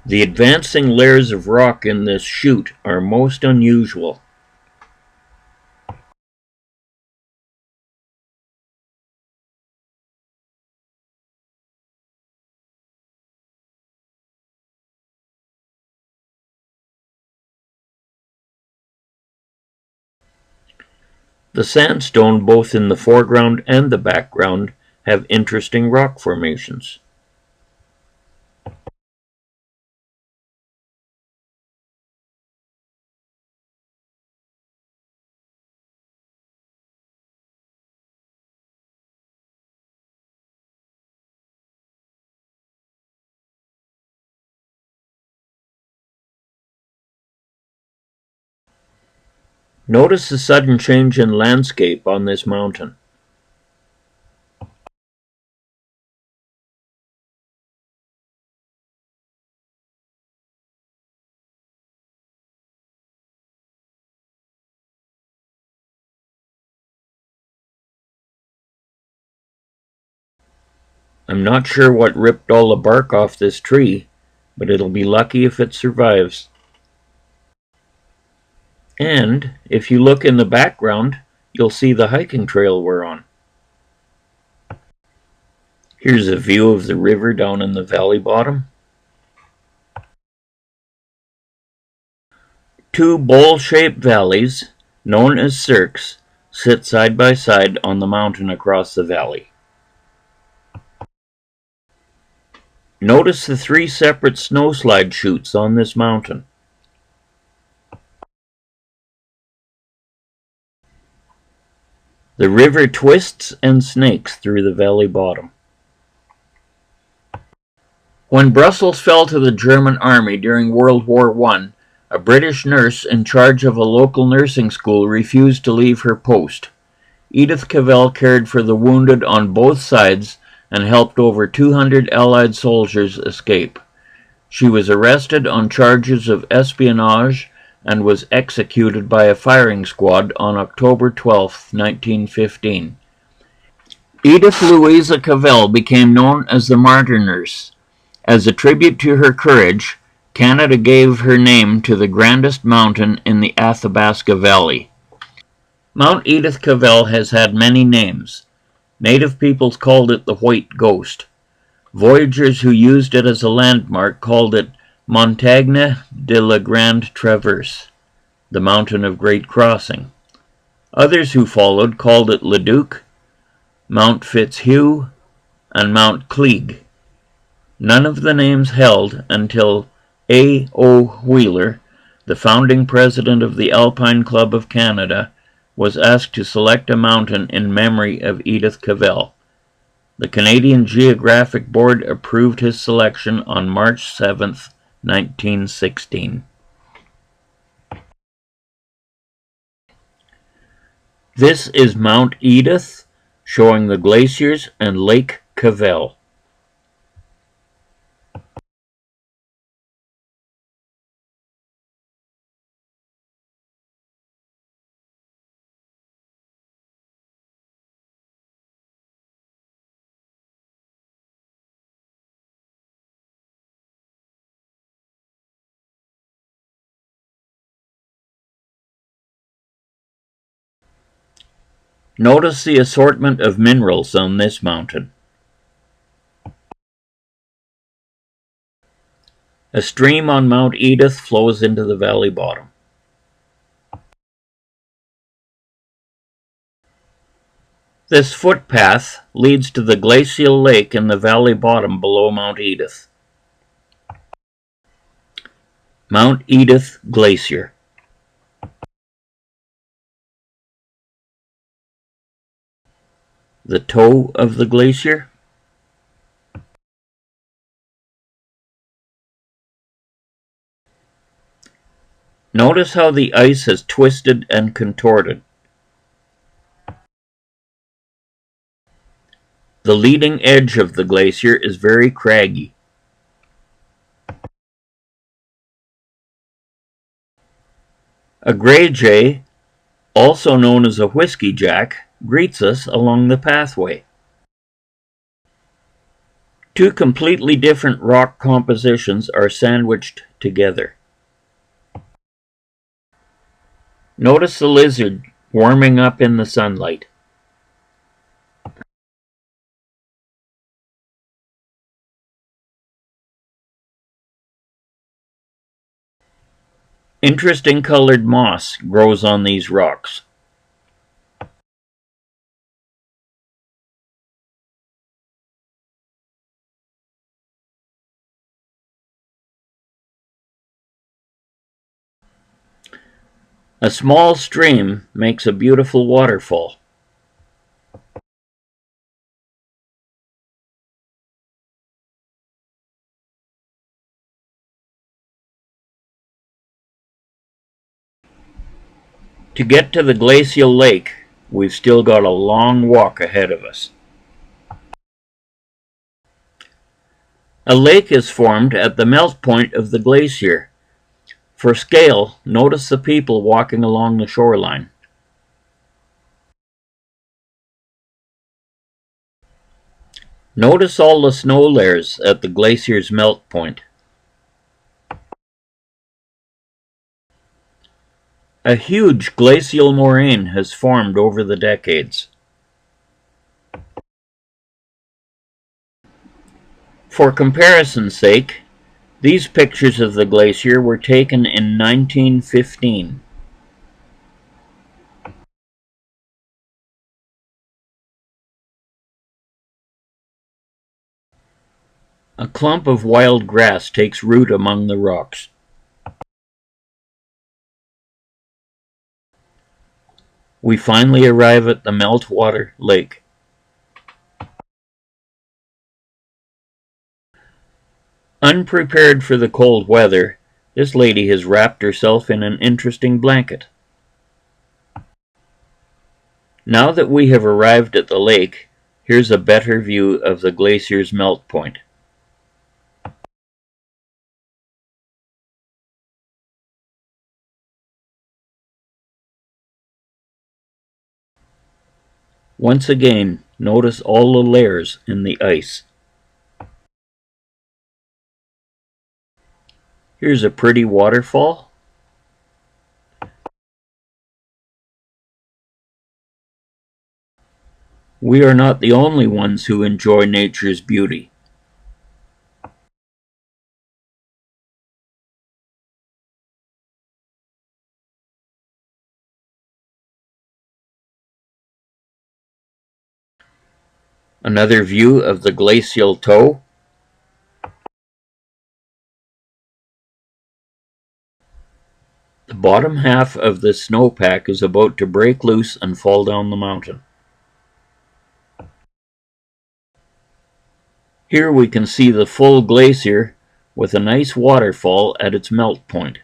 The advancing layers of rock in this chute are most unusual. The sandstone, both in the foreground and the background, have interesting rock formations. Notice the sudden change in landscape on this mountain. I'm not sure what ripped all the bark off this tree, but it'll be lucky if it survives. And if you look in the background, you'll see the hiking trail we're on. Here's a view of the river down in the valley bottom. Two bowl-shaped valleys, known as cirques, sit side by side on the mountain across the valley. Notice the three separate snowslide chutes on this mountain. The river twists and snakes through the valley bottom. When Brussels fell to the German army during World War I, a British nurse in charge of a local nursing school refused to leave her post. Edith Cavell cared for the wounded on both sides and helped over 200 Allied soldiers escape. She was arrested on charges of espionage and was executed by a firing squad on October 12, 1915. Edith Louisa Cavell became known as the Martyr Nurse. As a tribute to her courage, Canada gave her name to the grandest mountain in the Athabasca Valley. Mount Edith Cavell has had many names. Native peoples called it the White Ghost. Voyagers who used it as a landmark called it Montagne de la Grande Traverse, the Mountain of Great Crossing. Others who followed called it Leduc, Mount Fitzhugh, and Mount Cleig. None of the names held until A. O. Wheeler, the founding president of the Alpine Club of Canada, was asked to select a mountain in memory of Edith Cavell. The Canadian Geographic Board approved his selection on March 7, 1916. This is Mount Edith, showing the glaciers and Lake Cavell. Notice the assortment of minerals on this mountain. A stream on Mount Edith flows into the valley bottom. This footpath leads to the glacial lake in the valley bottom below Mount Edith. Mount Edith Glacier. The toe of the glacier. Notice how the ice has twisted and contorted. The leading edge of the glacier is very craggy. A gray jay, also known as a whiskey jack, greets us along the pathway. Two completely different rock compositions are sandwiched together. Notice the lizard warming up in the sunlight. Interesting colored moss grows on these rocks. A small stream makes a beautiful waterfall. To get to the glacial lake, we've still got a long walk ahead of us. A lake is formed at the melt point of the glacier. For scale, notice the people walking along the shoreline. Notice all the snow layers at the glacier's melt point. A huge glacial moraine has formed over the decades. For comparison's sake, these pictures of the glacier were taken in 1915. A clump of wild grass takes root among the rocks. We finally arrive at the meltwater lake. Unprepared for the cold weather, this lady has wrapped herself in an interesting blanket. Now that we have arrived at the lake, here's a better view of the glacier's melt point. Once again, notice all the layers in the ice. Here's a pretty waterfall. We are not the only ones who enjoy nature's beauty. Another view of the glacial toe. The bottom half of the snowpack is about to break loose and fall down the mountain. Here we can see the full glacier with a nice waterfall at its melt point.